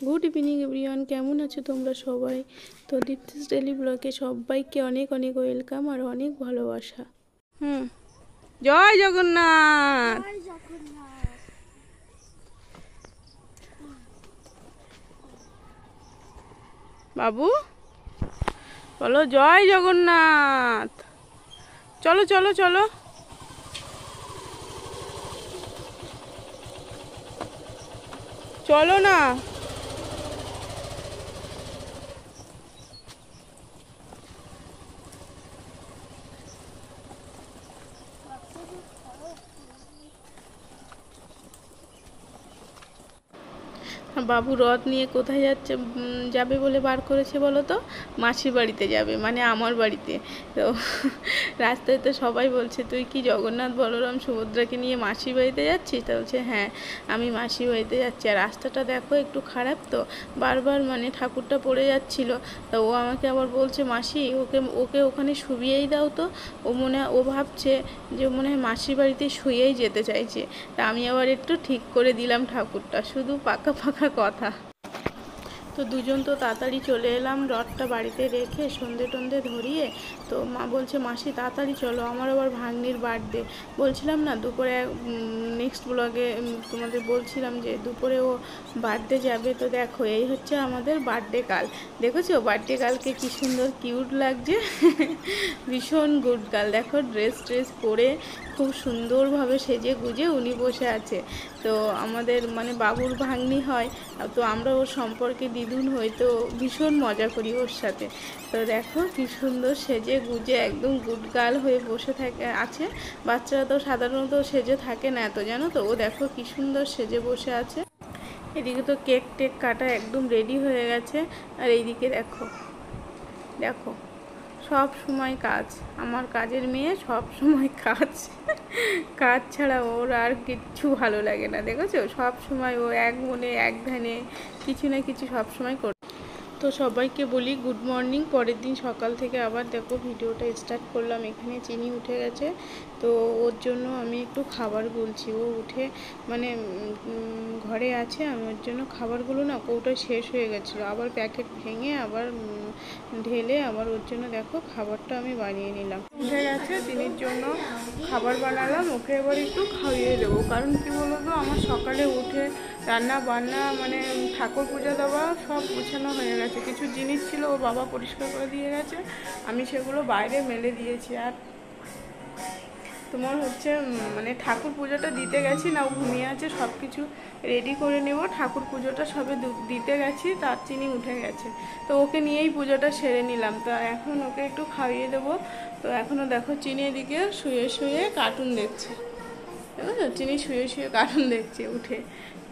Good evening everyone, কেমন আছো তোমরা সবাই? তো দীপ্তিস ডেলি ব্লগে সবাইকে অনেক অনেক ওয়েলকাম আর অনেক ভালোবাসা। জয় জগন্নাথ। বাবু বলো জয় জগন্নাথ। চলো চলো চলো, চলো না। বাবু রথ নিয়ে কোথায় যাচ্ছে, যাবে বলে বার করেছে বলো তো? মাসির বাড়িতে যাবে, মানে আমার বাড়িতে। তো রাস্তায় তো সবাই বলছে তুই কি জগন্নাথ বলরাম সুভদ্রাকে নিয়ে মাসির বাড়িতে যাচ্ছিস? তা বলছে হ্যাঁ আমি মাসির বাড়িতে যাচ্ছি। আর রাস্তাটা দেখো একটু খারাপ, তো বারবার মানে ঠাকুরটা পড়ে যাচ্ছিল। তা ও আমাকে আবার বলছে মাসি ওকে ওকে ওখানে শুইয়েই দাও। তো ও ভাবছে যে মনে হয় মাসির বাড়িতে শুয়েই যেতে চাইছে। তা আমি আবার একটু ঠিক করে দিলাম ঠাকুরটা, শুধু পাকা পাকা কথা। তো দুজন তো তাড়াতাড়ি চলে এলাম রথটা বাড়িতে রেখে সন্ধে টন্ধে ধরিয়ে। তো মা বলছে মাসি তাড়াতাড়ি চলো, আমার আবার ভাগ্নির বার্থডে। বলছিলাম না দুপুরে নেক্সট ব্লগে তোমাদের বলছিলাম যে দুপুরে ও বার্থডে যাবে। তো দেখো এই হচ্ছে আমাদের বার্থডে গার্ল। দেখেছো বার্থডে গার্লকে কি সুন্দর কিউট লাগছে। ভীষণ গুড গার্ল। দেখো ড্রেস পরে খুব সুন্দরভাবে সেজে গুজে উনি বসে আছে। তো আমাদের মানে বাবুর ভাগ্নি হয়, তো আমরা ওর সম্পর্কে দিদুন হই, তো ভীষণ মজা করি ওর সাথে। তো দেখো কি সুন্দর সেজে গুজে একদম গুড গার্ল হয়ে বসে আছে। বাচ্চারা তো সাধারণত সেজে থাকে না এত, জানো তো। ও দেখো কি সুন্দর সেজে বসে আছে। এদিকে তো কেক টেক কাটা একদম রেডি হয়ে গেছে। আর এইদিকে দেখো দেখো সব সময় কাজ, আমার কাজের মেয়ে সব সময় কাজ। কাজ ছাড়া ওর আর কিচ্ছু ভালো লাগে না। দেখেছো সব সময় ও এক মনে এক ধ্যানে কিছু না কিছু সব সময় করে। তো সবাইকে বলি গুড মর্নিং। পরের দিন সকাল থেকে আবার দেখো ভিডিওটা স্টার্ট করলাম। এখানে চিনি উঠে গেছে, তো ওর জন্য আমি একটু খাবার বলছি। ও উঠে মানে ঘরে আছে, আমি ওর জন্য খাবারগুলো না কৌটা শেষ হয়ে গেছিলো, আবার প্যাকেট ভেঙে আবার ঢেলে আবার ওর জন্য দেখো খাবারটা আমি বানিয়ে নিলাম। উঠে গেছে, চিনির জন্য খাবার বানালাম। ওকে এবার একটু খাইয়ে দেবো, কারণ কি বলো তো আমার সকালে উঠে রান্না বান্না মানে ঠাকুর পূজা দেওয়া সব গোছানো হয়ে গেছে। কিছু জিনিস ছিল ওর বাবা পরিষ্কার করে দিয়ে গেছে, আমি সেগুলো বাইরে মেলে দিয়েছি। আর তোমার হচ্ছে মানে ঠাকুর পুজোটা দিতে গেছি না, ও ঘুমিয়ে আছে, সব কিছু রেডি করে নেব। ঠাকুর পুজোটা সবে দিতে গেছি, তার চিনি উঠে গেছে, তো ওকে নিয়েই পুজোটা সেরে নিলাম। তো এখন ওকে একটু খাইয়ে দেবো। তো এখনও দেখো চিনি এদিকে শুয়ে শুয়ে কার্টুন দেখছে। বুঝলো, চিনি শুয়ে শুয়ে কার্টুন দেখছে উঠে।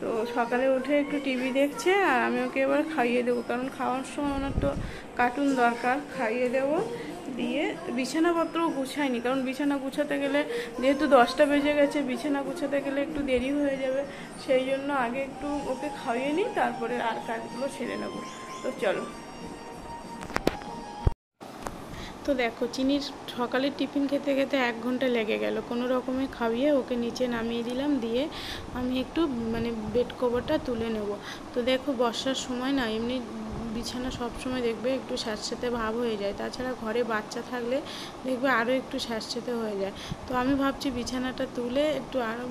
তো সকালে উঠে একটু টিভি দেখছে, আর আমি ওকে এবার খাইয়ে দেবো, কারণ খাওয়ার সময় ওনার তো কার্টুন দরকার। খাইয়ে দেবো, দিয়ে বিছানাপত্রও গুছাইনি, কারণ বিছানা গুছাতে গেলে যেহেতু 10টা বেজে গেছে, বিছানা গুছাতে গেলে একটু দেরি হয়ে যাবে। সেই জন্য আগে একটু ওকে খাইয়ে নিই, তারপরে আর কাজগুলো সেরে নেবো। তো চলো। তো দেখো চিনির সকালের টিফিন খেতে খেতে 1 ঘন্টা লেগে গেল। কোনো রকমে খাইয়ে ওকে নিচে নামিয়ে দিলাম, দিয়ে আমি একটু মানে বেড কভারটা তুলে নেব। তো দেখো বর্ষার সময় না এমনি বিছানা সব সময় দেখবে একটু স্যাঁতস্যাঁতে ভাব হয়ে যায়, তাছাড়া ঘরে বাচ্চা থাকলে দেখবে আরও একটু স্যাঁতস্যাঁতে হয়ে যায়। তো আমি ভাবছি বিছানাটা তুলে একটু আরও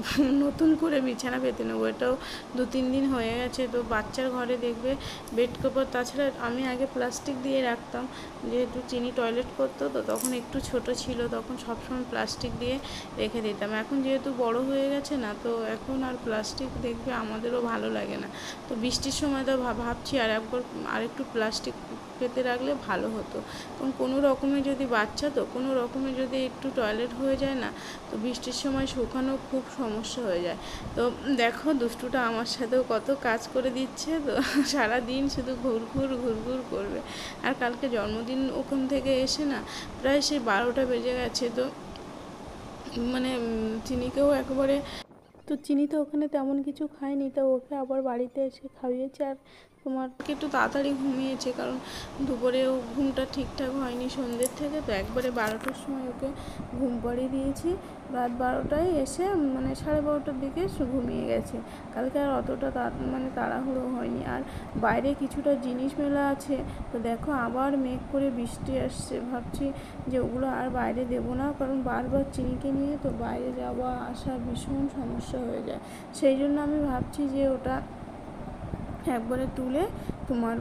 নতুন করে বিছানা পেতে নেবো। এটাও 2-3 দিন হয়ে গেছে। তো বাচ্চার ঘরে দেখবে বেড কভার, তাছাড়া আমি আগে প্লাস্টিক দিয়ে রাখতাম, যেহেতু চিনি টয়লেট করতো, তো তখন একটু ছোট ছিল, তখন সবসময় প্লাস্টিক দিয়ে রেখে দিতাম। এখন যেহেতু বড় হয়ে গেছে না, তো এখন আর প্লাস্টিক দেখবে আমাদেরও ভালো লাগে না। তো বৃষ্টির সময় তো ভাবছি আরেকটু প্লাস্টিক পেতে রাখলে ভালো হতো, কারণ কোনো রকমে যদি বাচ্চা, তো কোনো রকমে যদি একটু টয়লেট হয়ে যায় না, তো বৃষ্টির সময় শুকানো খুব সমস্যা হয়ে যায়। তো দেখো দুষ্টুটা আমার সাথেও কত কাজ করে দিচ্ছে। তো সারাদিন শুধু ঘুরঘুর করবে। আর কালকে জন্মদিন ওখান থেকে এসে না প্রায় সেই 12টা বেজে গেছে। তো মানে চিনিকেও একেবারে, তো চিনি তো ওখানে তেমন কিছু খায়নি, তো ওকে আবার বাড়িতে এসে খাইয়েছে। আর তোমার একটু তাড়াতাড়ি ঘুমিয়েছে, কারণ দুপুরেও ঘুমটা ঠিকঠাক হয়নি সন্ধ্যের থেকে, তো একবারে 12টার সময় ওকে ঘুম পাড়িয়ে দিয়েছি। রাত 12টায় এসে মানে 12:30টার দিকে ঘুমিয়ে গেছে। কালকে আর অতটা মানে তাড়াহুড়ো হয়নি। আর বাইরে কিছুটা জিনিস মেলা আছে, তো দেখো আবার মেঘ করে বৃষ্টি আসছে। ভাবছি যে ওগুলো আর বাইরে দেবো না, কারণ বারবার চিনিকে নিয়ে তো বাইরে যাওয়া আসা ভীষণ সমস্যা হয়ে যায়। সেই জন্য আমি ভাবছি যে ওটা একবারে তুলে তোমার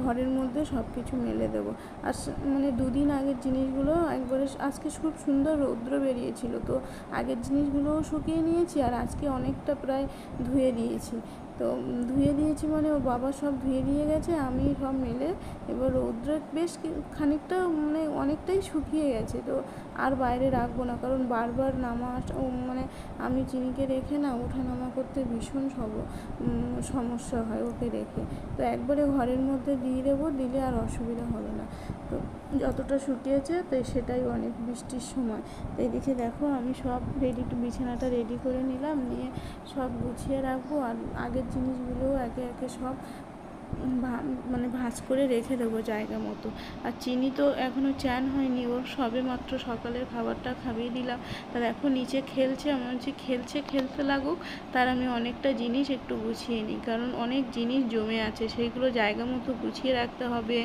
ঘরের মধ্যে সব কিছু মেলে দেবো। আর মানে দুদিন আগের জিনিসগুলো একবারে, আজকে খুব সুন্দর রৌদ্র বেরিয়েছিল, তো আগের জিনিসগুলোও শুকিয়ে নিয়েছি, আর আজকে অনেকটা প্রায় ধুয়ে দিয়েছি। তো ধুয়ে দিয়েছি মানে ওর বাবা সব ধুয়ে দিয়ে গেছে, আমি সব মেলে এবার রৌদ্রে বেশ খানিকটা মানে অনেকটাই শুকিয়ে গেছে। তো আর বাইরে রাখবো না, কারণ বারবার নামা মানে আমি চিনিকে রেখে না ওঠা নামা করতে ভীষণ সমস্যা হয় ওকে রেখে। তো একবারে ঘরের মধ্যে দিয়ে দেবো, দিলে আর অসুবিধা হবে না। তো যতটা শুকিয়েছে তো সেটাই অনেক বৃষ্টির সময়। তো এদিকে দেখো আমি সব বিছানাটা রেডি করে নিলাম, নিয়ে সব গুছিয়ে রাখবো। আর আগের জিনিসগুলোও একে একে সব মানে ভাঁজ করে রেখে দেবো জায়গা মতো। আর চিনি তো এখনও চ্যান হয়নি, ওর সবে মাত্র সকালের খাবারটা খাইয়ে দিলাম। তার এখন নিচে খেলছে, আমার হচ্ছে খেলতে লাগুক, তার আমি অনেকটা জিনিস একটু গুছিয়ে নিই, কারণ অনেক জিনিস জমে আছে, সেইগুলো জায়গা মতো গুছিয়ে রাখতে হবে।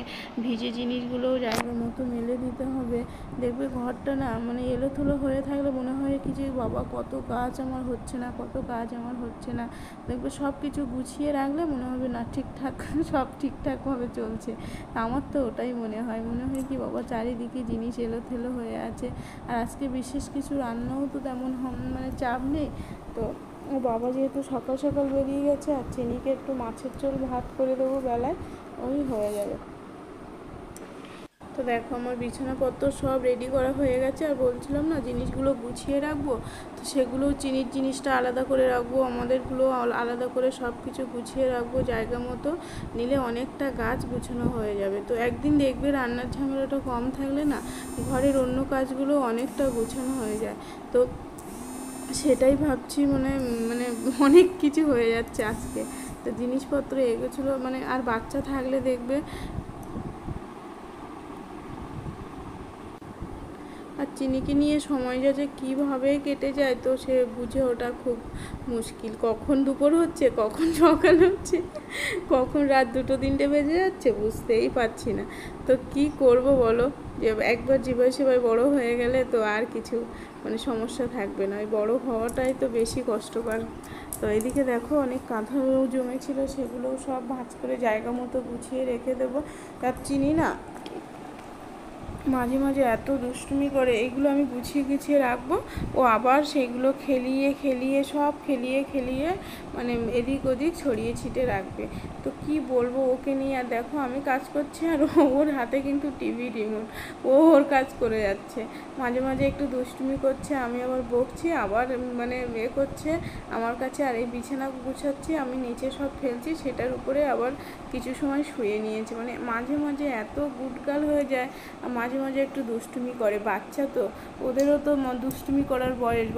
ভিজে জিনিসগুলোও জায়গা মতো মেলে দিতে হবে। দেখবে ঘরটা না মানে এলোথুলো হয়ে থাকলে মনে হয় কি যে বাবা কত কাজ আমার হচ্ছে না। দেখবে সব কিছু গুছিয়ে রাখলে মনে হবে না ঠিকঠাক সব ঠিকঠাকভাবে চলছে। আমার তো ওটাই মনে হয় কি বাবা চারিদিকে জিনিস এলোথেলো হয়ে আছে। আর আজকে বিশেষ কিছু রান্নাও তো তেমন মানে চাপ নেই। তো ও বাবা যেহেতু সকাল সকাল বেরিয়ে গেছে, আর চিনিকে একটু মাছের ঝোল ভাত করে দেবো বেলায়, ওই হয়ে যাবে। তো দেখো আমার বিছানাপত্র সব রেডি করা হয়ে গেছে। আর বলছিলাম না জিনিসগুলো গুছিয়ে রাখবো, তো সেগুলো চিনির জিনিসটা আলাদা করে রাখবো, আমাদেরগুলো আলাদা করে সব কিছু গুছিয়ে রাখবো জায়গা মতো, নিলে অনেকটা গাছ গুছানো হয়ে যাবে। তো একদিন দেখবে রান্নার ঝামেলাটা কম থাকলে না ঘরের অন্য কাজগুলো অনেকটা গুছানো হয়ে যায়। তো সেটাই ভাবছি, মানে অনেক কিছু হয়ে যাচ্ছে আজকে। তো জিনিসপত্র এগোছিলো মানে, আর বাচ্চা থাকলে দেখবে আর চিনিকে নিয়ে সময়টা যে কীভাবে কেটে যায় তো সে বুঝে ওঠা খুব মুশকিল। কখন দুপুর হচ্ছে, কখন সকাল হচ্ছে, কখন রাত 2-3টে বেজে যাচ্ছে বুঝতেই পারছি না। তো কি করব বলো, যে একবার জীবন সেবায় বড় হয়ে গেলে তো আর কিছু মানে সমস্যা থাকবে না, ওই বড় হওয়াটাই তো বেশি কষ্টকর। তো এদিকে দেখো অনেক কাঁথাও জমেছিল, সেগুলোও সব ভাঁজ করে জায়গা মতো গুছিয়ে রেখে দেবো। তার চিনি না মাঝে মাঝে এত দুষ্টুমি করে, এইগুলো আমি গুছিয়ে রাখবো, ও আবার সেইগুলো খেলিয়ে মানে এদিক ওদিক ছড়িয়ে ছিটে রাখবে। তো কি বলবো ওকে নিয়ে। আর দেখো আমি কাজ করছি আর ওর হাতে কিন্তু টিভি রিমোট, ও ওর কাজ করে যাচ্ছে। মাঝে মাঝে একটু দুষ্টুমি করছে, আমি আবার বকছি, আবার মানে করছে আমার কাছে। আর এই বিছানা গুছাচ্ছি, আমি নিচে সব ফেলছি, সেটার উপরে আবার কিছু সময় শুয়ে নিয়েছি। মানে মাঝে মাঝে এত গুটগাল হয়ে যায়, আর মাঝে মাঝে একটু দুষ্টুমি করে, বাচ্চা তো ওদেরও তো দুষ্টুমি করার বয়স।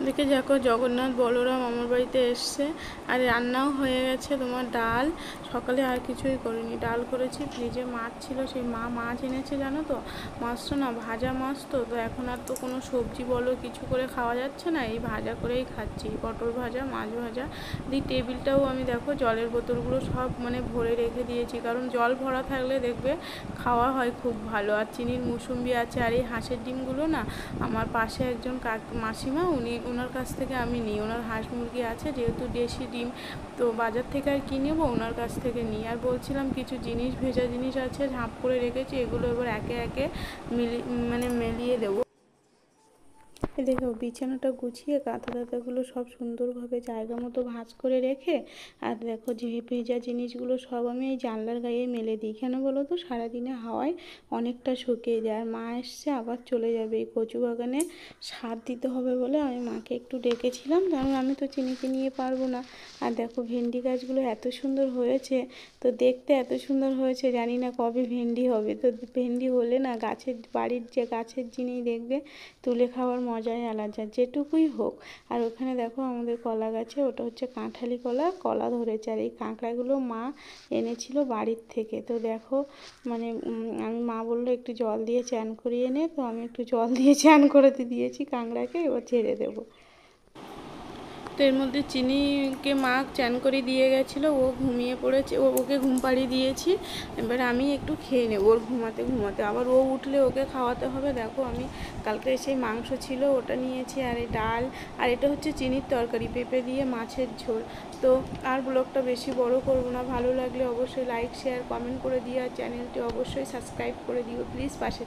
দেখে দেখো জগন্নাথ বলরাম আমার বাড়িতে এসছে, আর রান্নাও হয়ে গেছে তোমার ডাল। সকালে আর কিছুই করিনি, ডাল করেছি, ফ্রিজে মাছ ছিল, সেই মাছ এনেছে জানো তো, মাছটা না ভাজা মাছ, তো এখন আর তো কোনো সবজি বলো কিছু করে খাওয়া যাচ্ছে না, এই ভাজা করেই খাচ্ছি, পটল ভাজা, মাছ ভাজা দিয়ে। টেবিলটাও আমি দেখো জলের বোতলগুলো সব মানে ভরে রেখে দিয়েছি, কারণ জল ভরা থাকলে দেখবে খাওয়া হয় খুব ভালো। আর চিনির মুসুম্বি আছে, আর এই হাঁসের ডিমগুলো না আমার পাশে একজন মাসিমা, ওনার কাছ থেকে আমি নিই, ওনার হাঁস মুরগি আছে, যেহেতু দেশি ডিম তো বাজার থেকে আর কি নেবো, ওনার কাছ থেকে নিই। আর বলছিলাম কিছু জিনিস ভেজা জিনিস আছে ঝাঁপ করে রেখেছি, এগুলো এবার একে একে মেলিয়ে দেবো। দেখো বিছানাটা গুছিয়ে কাঁথাগুলো সব সুন্দরভাবে জায়গা মতো ভাঁজ করে রেখে, আর দেখো যে ভেজা জিনিসগুলো সব আমি এই জানলার গায়ে মেলে দিই। কেন বলো তো, সারাদিনে হাওয়ায় অনেকটা শুকিয়ে যায়। আর মা এসছে আবার চলে যাবে, এই কচু বাগানে সার দিতে হবে বলে আমি মাকে একটু ডেকেছিলাম, কারণ আমি তো চিনিকে নিয়ে পারবো না। আর দেখো ভেন্ডি গাছগুলো এত সুন্দর হয়েছে, তো দেখতে এত সুন্দর হয়েছে, জানি না কবে ভেন্ডি হবে। তো ভেন্ডি হলে না বাড়ির যে গাছের জিনিস দেখবে তুলে খাওয়ার মজা যায় আলা যায়, যেটুকুই হোক। আর ওখানে দেখো আমাদের কলা গাছে, ওটা হচ্ছে কাঁঠালি কলা, কলা ধরেছে। আর এই কাঁকড়াগুলো মা এনেছিল বাড়ির থেকে। তো দেখো মানে আমি, মা বললো একটু জল দিয়ে চান করিয়ে নে, তো আমি একটু জল দিয়ে চান করাতে দিয়েছি কাঁকড়াকে, এবার ছেড়ে দেবো। তো এর মধ্যে চিনিকে মা চান করে দিয়ে গেছিলো, ও ঘুমিয়ে পড়েছে, ওকে ঘুম পাড়িয়ে দিয়েছি। এবার আমি একটু খেয়ে নেব ওর ঘুমাতে ঘুমাতে, আবার ও উঠলে ওকে খাওয়াতে হবে। দেখো আমি কালকে সেই মাংস ছিল ওটা নিয়েছি, আর এই ডাল, আর এটা হচ্ছে চিনির তরকারি, পেঁপে দিয়ে মাছের ঝোল। তো আর ব্লগটা বেশি বড় করব না, ভালো লাগলে অবশ্যই লাইক শেয়ার কমেন্ট করে দিও, আর চ্যানেলটি অবশ্যই সাবস্ক্রাইব করে দিও প্লিজ, পাশে